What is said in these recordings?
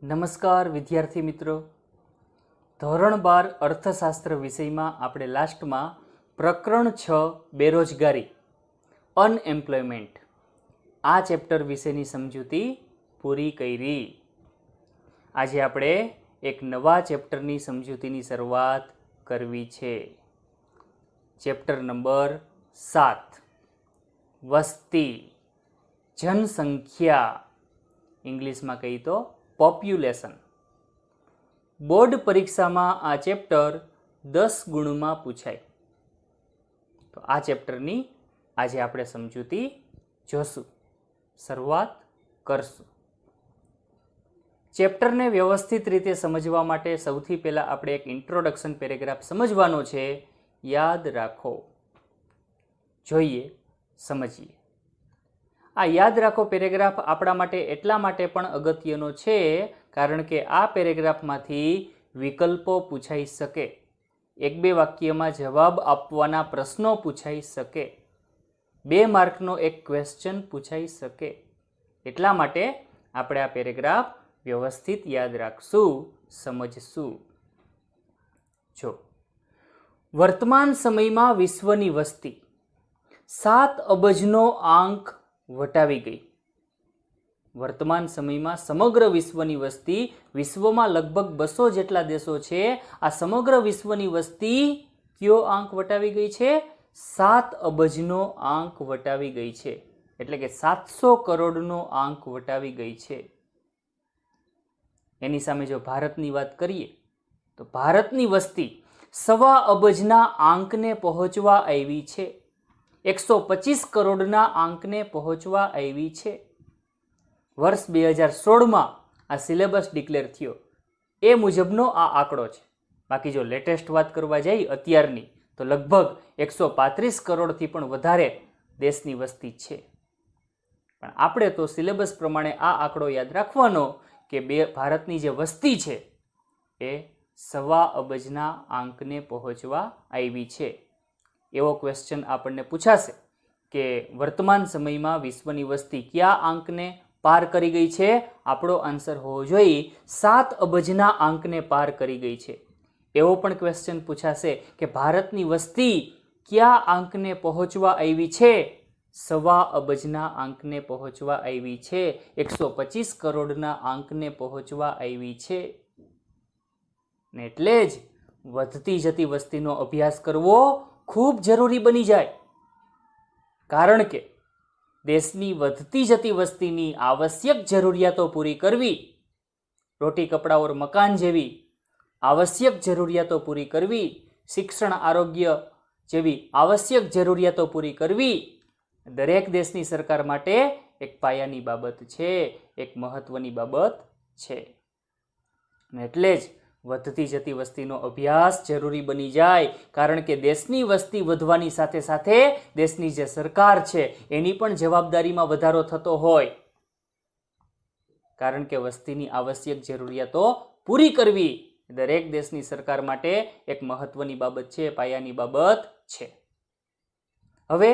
નમસ્કાર વિદ્યાર્થી મિત્રો, ધોરણ 12 અર્થશાસ્ત્ર વિષયમાં આપણે લાસ્ટમાં પ્રકરણ 6 બેરોજગારી અનએમ્પ્લોયમેન્ટ આ ચેપ્ટર વિશેની સમજૂતી પૂરી કરી. આજે આપણે એક નવા ચેપ્ટરની સમજૂતીની શરૂઆત કરવી છે. ચેપ્ટર નંબર 7 વસ્તી જનસંખ્યા, ઇંગ્લિશમાં કહીએ તો પોપ્યુલેશન. બોર્ડ પરીક્ષામાં આ ચેપ્ટર 10 ગુણમાં પૂછાય. તો આ ચેપ્ટરની આજે આપણે સમજૂતી જોશું, શરૂઆત કરશું. ચેપ્ટરને વ્યવસ્થિત રીતે સમજવા માટે સૌથી પહેલાં આપણે એક ઇન્ટ્રોડક્શન પેરેગ્રાફ સમજવાનો છે. યાદ રાખો, જોઈએ, સમજીએ. આ યાદ રાખો પેરેગ્રાફ આપણા માટે એટલા માટે પણ અગત્યનો છે કારણ કે આ પેરેગ્રાફમાંથી વિકલ્પો પૂછાઈ શકે, એક બે વાક્યમાં જવાબ આપવાના પ્રશ્નો પૂછાઈ શકે, 2 માર્કનો એક ક્વેશ્ચન પૂછાઈ શકે. એટલા માટે આપણે આ પેરેગ્રાફ વ્યવસ્થિત યાદ રાખશું, સમજશું. જો વર્તમાન સમયમાં વિશ્વની વસ્તી 7 અબજનો આંક વટાવી ગઈ. વર્તમાન સમયમાં સમગ્ર વિશ્વની વસ્તી, વિશ્વમાં લગભગ 200 જેટલા દેશો છે, આ સમગ્ર વિશ્વની વસ્તી કયો આંક વટાવી ગઈ છે? 7 અબજનો આંક વટાવી ગઈ છે. એટલે કે 700 કરોડનો આંક વટાવી ગઈ છે. એની સામે જો ભારતની વાત કરીએ તો ભારતની વસ્તી 1.25 અબજના આંકને પહોંચવા આવી છે. 125 કરોડના આંકને પહોંચવા આવી છે. વર્ષ 2016માં આ સિલેબસ ડિક્લેર થયો એ મુજબનો આ આંકડો છે. બાકી જો લેટેસ્ટ વાત કરવા જઈએ અત્યારની તો લગભગ 135 કરોડથી પણ વધારે દેશની વસ્તી છે. પણ આપણે તો સિલેબસ પ્રમાણે આ આંકડો યાદ રાખવાનો કે ભારતની જે વસ્તી છે એ 1.25 અબજના આંકને પહોંચવા આવી છે. એવો ક્વેશ્ચન આપણને પૂછાશે કે વર્તમાન સમયમાં વિશ્વની વસ્તી કયા આંકને પાર કરી ગઈ છે? આપણો આન્સર હોવો જોઈએ 7 અબજના આંકને પાર કરી ગઈ છે. એવો પણ ક્વેશ્ચન પૂછાશે કે ભારતની વસ્તી કયા આંકને પહોંચવા આવી છે? 1.25 અબજના આંકને પહોંચવા આવી છે. 125 કરોડના આંકને પહોંચવા આવી છે. ને એટલે જ વધતી જતી વસ્તીનો અભ્યાસ કરવો ખૂબ જરૂરી બની જાય. કારણ કે દેશની વધતી જતી વસ્તીની આવશ્યક જરૂરિયાતો પૂરી કરવી, રોટી કપડાં ઓર મકાન જેવી આવશ્યક જરૂરિયાતો પૂરી કરવી, શિક્ષણ આરોગ્ય જેવી આવશ્યક જરૂરિયાતો પૂરી કરવી દરેક દેશની સરકાર માટે એક પાયાની બાબત છે, એક મહત્વની બાબત છે. એટલે જ વધતી જતી વસ્તીનો અભ્યાસ જરૂરી બની જાય. કારણ કે દેશની વસ્તી વધવાની સાથે સાથે દેશની જે સરકાર છે એની પણ જવાબદારીમાં વધારો થતો હોય. કારણ કે વસ્તીની આવશ્યક જરૂરિયાતો પૂરી કરવી દરેક દેશની સરકાર માટે એક મહત્વની બાબત છે, પાયાની બાબત છે. હવે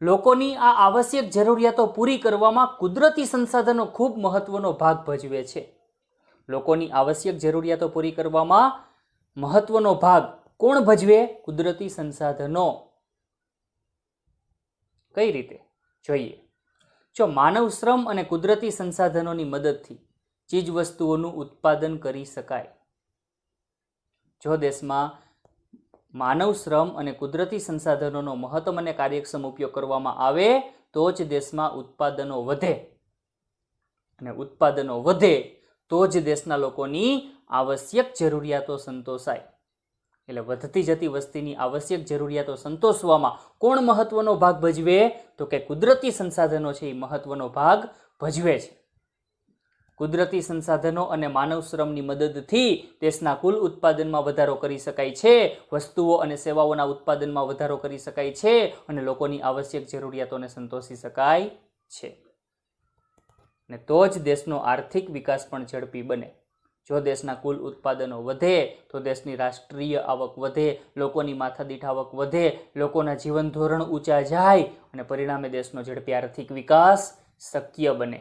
લોકોની આ આવશ્યક જરૂરિયાતો પૂરી કરવામાં કુદરતી સંસાધનો ખૂબ મહત્વનો ભાગ ભજવે છે. લોકોની આવશ્યક જરૂરિયાતો પૂરી કરવામાં મહત્વનો ભાગ કોણ ભજવે? કુદરતી સંસાધનો. કઈ રીતે? જોઈએ. જો માનવ શ્રમ અને કુદરતી સંસાધનોની મદદથી ચીજ વસ્તુઓનું ઉત્પાદન કરી શકાય. જો દેશમાં માનવ શ્રમ અને કુદરતી સંસાધનોનો મહત્તમ અને કાર્યક્ષમ ઉપયોગ કરવામાં આવે તો જ દેશમાં ઉત્પાદનો વધે. અને ઉત્પાદનો વધે તો જ દેશના લોકોની આવશ્યક જરૂરિયાતો સંતોષાય. એટલે વધતી જતી વસ્તીની આવશ્યક જરૂરિયાતો સંતોષવામાં કોણ મહત્વનો ભાગ ભજવે? તો કે કુદરતી સંસાધનો છે એ મહત્વનો ભાગ ભજવે છે. કુદરતી સંસાધનો અને માનવ શ્રમની મદદથી દેશના કુલ ઉત્પાદનમાં વધારો કરી શકાય છે, વસ્તુઓ અને સેવાઓના ઉત્પાદનમાં વધારો કરી શકાય છે અને લોકોની આવશ્યક જરૂરિયાતોને સંતોષી શકાય છે. ને તો જ દેશનો આર્થિક વિકાસ પણ ઝડપી બને. જો દેશના કુલ ઉત્પાદનો વધે તો દેશની રાષ્ટ્રીય આવક વધે, લોકોની માથાદીઠ આવક વધે, લોકોના જીવન ધોરણ ઊંચા જાય અને પરિણામે દેશનો ઝડપી આર્થિક વિકાસ શક્ય બને.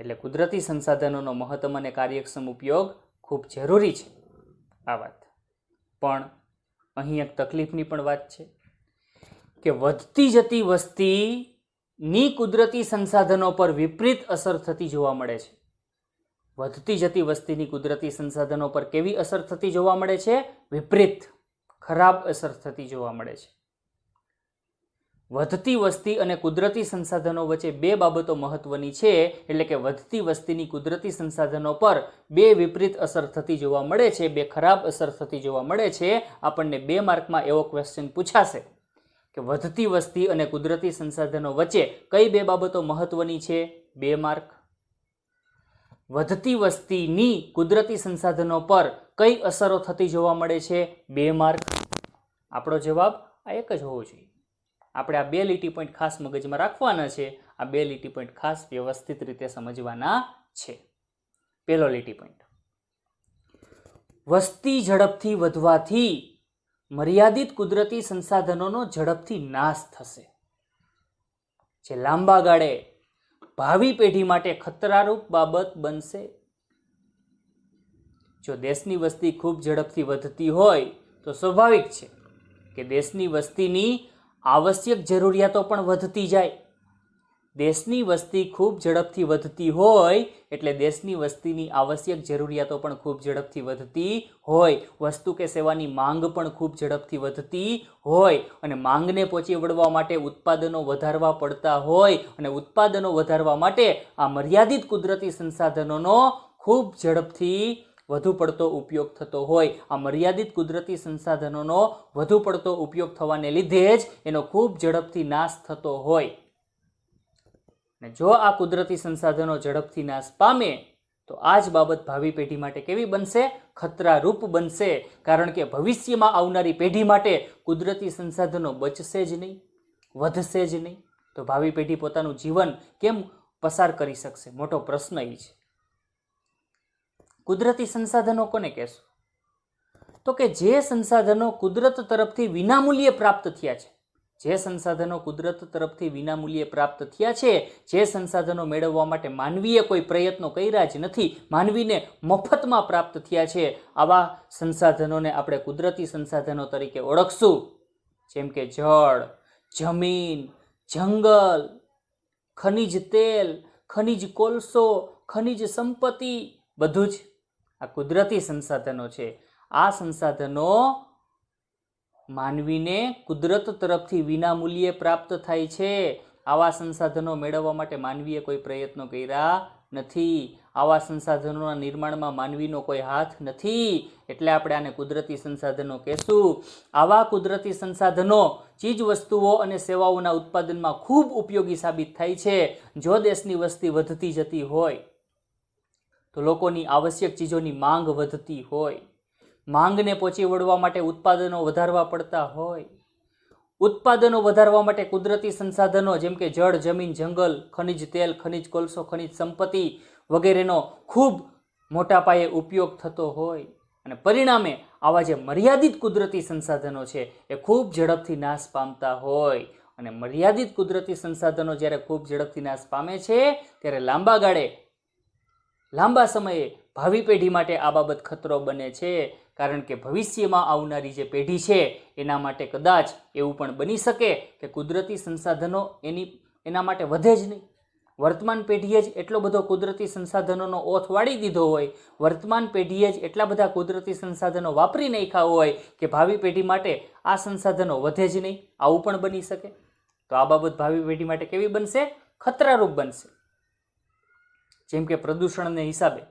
એટલે કુદરતી સંસાધનોનો મહત્તમ અને કાર્યક્ષમ ઉપયોગ ખૂબ જરૂરી છે આ વાત. પણ અહીં એક તકલીફની પણ વાત છે કે વધતી જતી વસ્તીની કુદરતી સંસાધનો પર વિપરીત અસર થતી જોવા મળે છે. વધતી જતી વસ્તીની કુદરતી સંસાધનો પર કેવી અસર થતી જોવા મળે છે? વિપરીત, ખરાબ અસર થતી જોવા મળે છે. વધતી વસ્તી અને કુદરતી સંસાધનો વચ્ચે બે બાબતો મહત્વની છે. એટલે કે વધતી વસ્તીની કુદરતી સંસાધનો પર બે વિપરીત અસર થતી જોવા મળે છે, બે ખરાબ અસર થતી જોવા મળે છે. આપણને 2 માર્કમાં એવો ક્વેશ્ચન પૂછાશે કે વધતી વસ્તી અને કુદરતી સંસાધનો વચ્ચે કઈ બે બાબતો મહત્વની છે? 2 માર્ક. વધતી વસ્તીની કુદરતી સંસાધનો પર કઈ અસરો થતી જોવા મળે છે? 2 માર્ક. આપણો જવાબ આ એક જ હોવો જોઈએ. આપણે આ 2 લીટી પોઈન્ટ ખાસ મગજમાં રાખવાના છે. આ 2 લીટી પોઈન્ટ ખાસ વ્યવસ્થિત રીતે સમજવાના છે. પહેલો લીટી પોઈન્ટ, વસ્તી ઝડપથી વધવાથી મર્યાદિત કુદરતી સંસાધનોનો ઝડપથી નાશ થશે, જે લાંબા ગાળે ભાવિ પેઢી માટે ખતરારૂપ બાબત બનશે. જો દેશની વસ્તી ખૂબ ઝડપથી વધતી હોય તો સ્વાભાવિક છે કે દેશની વસ્તીની આવશ્યક જરૂરિયાતો પણ વધતી જાય. દેશની વસ્તી ખૂબ ઝડપથી વધતી હોય એટલે દેશની વસ્તીની આવશ્યક જરૂરિયાતો પણ ખૂબ ઝડપથી વધતી હોય. વસ્તુ કે સેવાની માંગ પણ ખૂબ ઝડપથી વધતી હોય અને માંગને પહોંચી વળવા માટે ઉત્પાદનો વધારવા પડતા હોય અને ઉત્પાદનો વધારવા માટે આ મર્યાદિત કુદરતી સંસાધનોનો ખૂબ ઝડપથી વધુ પડતો ઉપયોગ થતો હોય. આ મર્યાદિત કુદરતી સંસાધનોનો વધુ પડતો ઉપયોગ થવાને લીધે જ એનો ખૂબ ઝડપથી નાશ થતો હોય. અને જો આ કુદરતી સંસાધનો ઝડપથી નાશ પામે તો આ જ બાબત ભાવિ પેઢી માટે કેવી બનશે? ખતરારૂપ બનશે. કારણ કે ભવિષ્યમાં આવનારી પેઢી માટે કુદરતી સંસાધનો બચશે જ નહીં, વધશે જ નહીં. તો ભાવિ પેઢી પોતાનું જીવન કેમ પસાર કરી શકશે? મોટો પ્રશ્ન એ છે. કુદરતી સંસાધનો કોને કહેશું? તો કે જે સંસાધનો કુદરત તરફથી વિનામૂલ્યે પ્રાપ્ત થયા છે. જે સંસાધનો કુદરત તરફથી વિનામૂલ્યે પ્રાપ્ત થયા છે, જે સંસાધનો મેળવવા માટે માનવીએ કોઈ પ્રયત્નો કર્યા જ નથી, માનવીને મફતમાં પ્રાપ્ત થયા છે, આવા સંસાધનોને આપણે કુદરતી સંસાધનો તરીકે ઓળખશું. જેમ કે જળ, જમીન, જંગલ, ખનિજ તેલ, ખનિજ કોલસો, ખનિજ સંપત્તિ, બધું જ આ કુદરતી સંસાધનો છે. આ સંસાધનો માનવીને કુદરત તરફથી વિનામૂલ્યે પ્રાપ્ત થાય છે. આવા સંસાધનો મેળવવા માટે માનવીએ કોઈ પ્રયત્નો કર્યા નથી. આવા સંસાધનોના નિર્માણમાં માનવીનો કોઈ હાથ નથી. એટલે આપણે આને કુદરતી સંસાધનો કહેશું. આવા કુદરતી સંસાધનો ચીજ વસ્તુઓ અને સેવાઓના ઉત્પાદનમાં ખૂબ ઉપયોગી સાબિત થાય છે. જો દેશની વસ્તી વધતી જતી હોય તો લોકોની આવશ્યક ચીજોની માંગ વધતી હોય, માંગને પહોંચી વળવા માટે ઉત્પાદનો વધારવા પડતા હોય, ઉત્પાદનો વધારવા માટે કુદરતી સંસાધનો જેમ કે જળ, જમીન, જંગલ, ખનિજ તેલ, ખનિજ કોલસો, ખનિજ સંપત્તિ વગેરેનો ખૂબ મોટા પાયે ઉપયોગ થતો હોય અને પરિણામે આવા જે મર્યાદિત કુદરતી સંસાધનો છે એ ખૂબ ઝડપથી નાશ પામતા હોય. અને મર્યાદિત કુદરતી સંસાધનો જ્યારે ખૂબ ઝડપથી નાશ પામે છે ત્યારે લાંબા ગાળે, લાંબા સમયે ભાવિ પેઢી માટે આ બાબત ખતરો બને છે. કારણ કે ભવિષ્યમાં આવનારી જે પેઢી છે એના માટે કદાચ એવું પણ બની શકે કે કુદરતી સંસાધનો એના માટે વધે જ નહીં. વર્તમાન પેઢીએ જ એટલો બધો કુદરતી સંસાધનોનો ઓથ વાળી દીધો હોય, વર્તમાન પેઢીએ જ એટલા બધા કુદરતી સંસાધનો વાપરી નાખ્યા હોય કે ભાવિ પેઢી માટે આ સંસાધનો વધે જ નહીં. આવું પણ બની શકે. તો આ બાબત ભાવિ પેઢી માટે કેવી બનશે? ખતરારૂપ બનશે. જેમ કે પ્રદૂષણને હિસાબે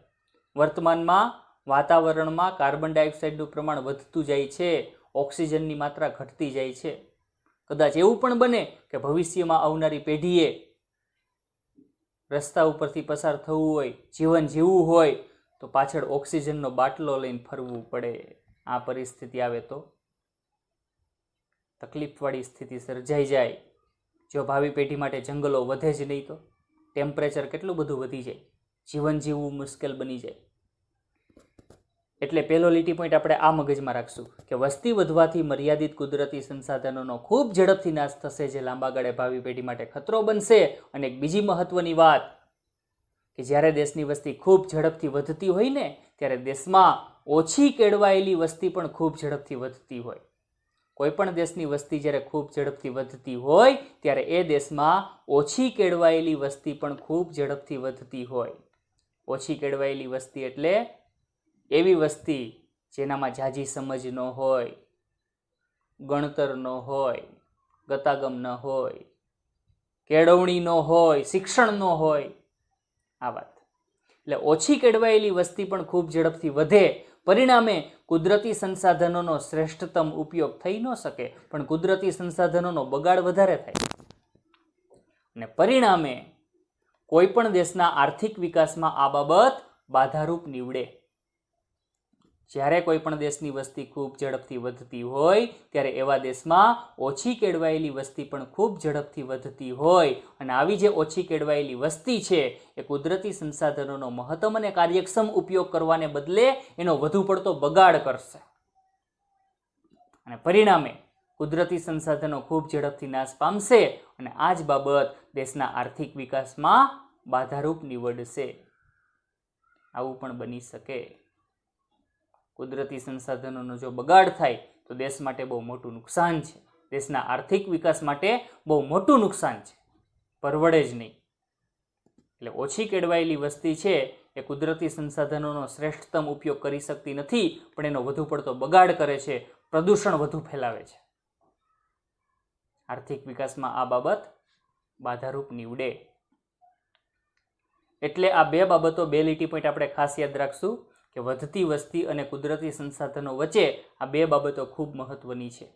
વર્તમાનમાં વાતાવરણમાં કાર્બન ડાયોક્સાઇડનું પ્રમાણ વધતું જાય છે, ઓક્સિજનની માત્રા ઘટતી જાય છે. કદાચ એવું પણ બને કે ભવિષ્યમાં આવનારી પેઢીએ રસ્તા ઉપરથી પસાર થવું હોય, જીવન જીવવું હોય તો પાછળ ઓક્સિજનનો બાટલો લઈને ફરવું પડે. આ પરિસ્થિતિ આવે તો તકલીફવાળી સ્થિતિ સર્જાઈ જાય. જો ભાવિ પેઢી માટે જંગલો વધે જ નહીં તો ટેમ્પરેચર કેટલું બધું વધી જાય, જીવન જીવવું મુશ્કેલ બની જાય. એટલે પહેલો લીટી પોઈન્ટ આપણે આ મગજમાં રાખશું કે વસ્તી વધવાથી મર્યાદિત કુદરતી સંસાધનોનો ખૂબ ઝડપથી નાશ થશે, જે લાંબા ગાળે ભાવિ પેઢી માટે ખતરો બનશે. અને એક બીજી મહત્વની વાત કે જ્યારે દેશની વસ્તી ખૂબ ઝડપથી વધતી હોય ને ત્યારે દેશમાં ઓછી કેળવાયેલી વસ્તી પણ ખૂબ ઝડપથી વધતી હોય. કોઈ પણ દેશની વસ્તી જ્યારે ખૂબ ઝડપથી વધતી હોય ત્યારે એ દેશમાં ઓછી કેળવાયેલી વસ્તી પણ ખૂબ ઝડપથી વધતી હોય. ઓછી કેળવાયેલી વસ્તી એટલે એવી વસ્તી જેનામાં ઝાઝી સમજ ન હોય, ગણતર ન હોય, ગતાગમ ન હોય, કેળવણી ન હોય, શિક્ષણ ન હોય. આ વાત એટલે ઓછી કેળવાયેલી વસ્તી પણ ખૂબ ઝડપથી વધે, પરિણામે કુદરતી સંસાધનોનો શ્રેષ્ઠતમ ઉપયોગ થઈ ન શકે, પણ કુદરતી સંસાધનોનો બગાડ વધારે થાય અને પરિણામે કોઈ પણ દેશના આર્થિક વિકાસમાં આ બાબત બાધારૂપ નીવડે. જ્યારે કોઈ પણ દેશની વસ્તી ખૂબ ઝડપથી વધતી હોય ત્યારે એવા દેશમાં ઓછી કેળવાયેલી વસ્તી પણ ખૂબ ઝડપથી વધતી હોય અને આવી જે ઓછી કેળવાયેલી વસ્તી છે એ કુદરતી સંસાધનોનો મહત્તમ અને કાર્યક્ષમ ઉપયોગ કરવાને બદલે એનો વધુ પડતો બગાડ કરશે અને પરિણામે કુદરતી સંસાધનો ખૂબ ઝડપથી નાશ પામશે અને આ જ બાબત દેશના આર્થિક વિકાસમાં બાધારૂપ નીવડશે. આવું પણ બની શકે. કુદરતી સંસાધનોનો જો બગાડ થાય તો દેશ માટે બહુ મોટું નુકસાન છે, દેશના આર્થિક વિકાસ માટે બહુ મોટું નુકસાન છે, પરવડે જ નહીં. એટલે ઓછી કેળવાયેલી વસ્તી છે એ કુદરતી સંસાધનોનો શ્રેષ્ઠતમ ઉપયોગ કરી શકતી નથી, પણ એનો વધુ પડતો બગાડ કરે છે, પ્રદૂષણ વધુ ફેલાવે છે. આર્થિક વિકાસમાં આ બાબત બાધારૂપ નીવડે. એટલે આ બે બાબતો, બે લીટી પોઈન્ટ આપણે ખાસ યાદ રાખશું કે વધતી વસ્તી અને કુદરતી સંસાધનો વચ્ચે આ બે બાબતો ખૂબ મહત્વની છે.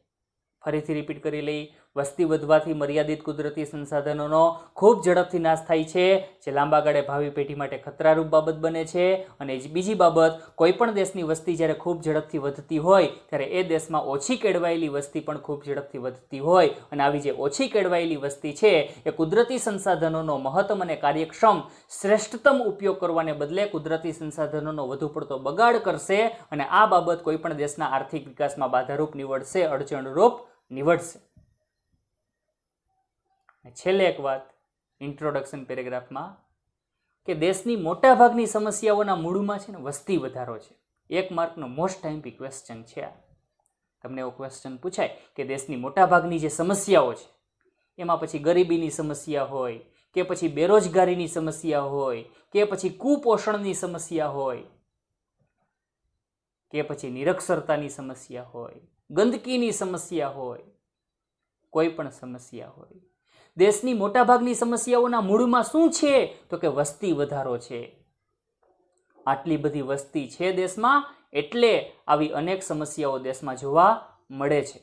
ફરીથી રિપીટ કરી લઈ. વસ્તી વધવાથી મર્યાદિત કુદરતી સંસાધનોનો ખૂબ ઝડપથી નાશ થાય છે, જે લાંબા ગાળે ભાવિ પેઢી માટે ખતરારૂપ બાબત બને છે. અને બીજી બાબત, કોઈ પણ દેશની વસ્તી જ્યારે ખૂબ ઝડપથી વધતી હોય ત્યારે એ દેશમાં ઓછી કેળવાયેલી વસ્તી પણ ખૂબ ઝડપથી વધતી હોય અને આવી જે ઓછી કેળવાયેલી વસ્તી છે એ કુદરતી સંસાધનોનો મહત્તમ અને કાર્યક્ષમ શ્રેષ્ઠતમ ઉપયોગ કરવાને બદલે કુદરતી સંસાધનોનો વધુ પડતો બગાડ કરશે અને આ બાબત કોઈ પણ દેશના આર્થિક વિકાસમાં બાધારૂપ નીવડશે, અડચણરૂપ નીવડશે. છેલ્લે એક વાત ઇન્ટ્રોડક્શન પેરેગ્રાફમાં કે દેશની મોટાભાગની સમસ્યાઓના મૂળમાં છે ને વસ્તી વધારો છે. 1 માર્કનો મોસ્ટ ટાઈમ્પી ક્વેશ્ચન છે. તમને એવો ક્વેશ્ચન પૂછાય કે દેશની મોટાભાગની જે સમસ્યાઓ છે એમાં પછી ગરીબીની સમસ્યા હોય કે પછી બેરોજગારીની સમસ્યા હોય કે પછી કુપોષણની સમસ્યા હોય કે પછી નિરક્ષરતાની સમસ્યા હોય, ગંદકીની સમસ્યા હોય, કોઈ પણ સમસ્યા હોય, દેશની મોટાભાગની સમસ્યાઓના મૂળમાં શું છે તો કે વસ્તી વધારો છે. આટલી બધી વસ્તી છે દેશમાં એટલે આવી અનેક સમસ્યાઓ દેશમાં જોવા મળે છે.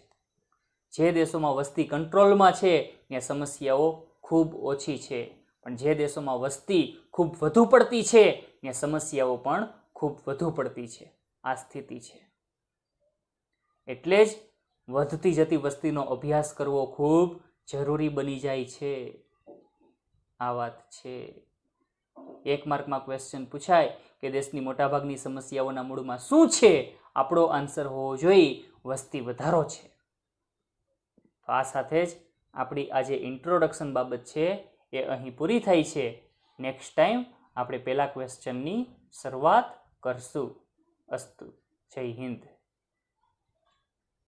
જે દેશોમાં વસ્તી કંટ્રોલમાં છે ત્યાં સમસ્યાઓ ખૂબ ઓછી છે, પણ જે દેશોમાં વસ્તી ખૂબ વધુ પડતી છે ત્યાં સમસ્યાઓ પણ ખૂબ વધુ પડતી છે. આ સ્થિતિ છે. એટલે જ વધતી જતી વસ્તીનો અભ્યાસ કરવો ખૂબ જરૂરી બની જાય છે. આ વાત છે. 1 માર્કમાં ક્વેશ્ચન પૂછાય કે દેશની મોટાભાગની સમસ્યાઓના મૂળમાં શું છે, આપણો આન્સર હોવો જોઈએ વસ્તી વધારો છે. તો આ સાથે જ આપણી આ જે ઇન્ટ્રોડક્શન બાબત છે એ અહીં પૂરી થાય છે. નેક્સ્ટ ટાઈમ આપણે પહેલા ક્વેશ્ચનની શરૂઆત કરશું. અસ્તુ. જય હિન્દ.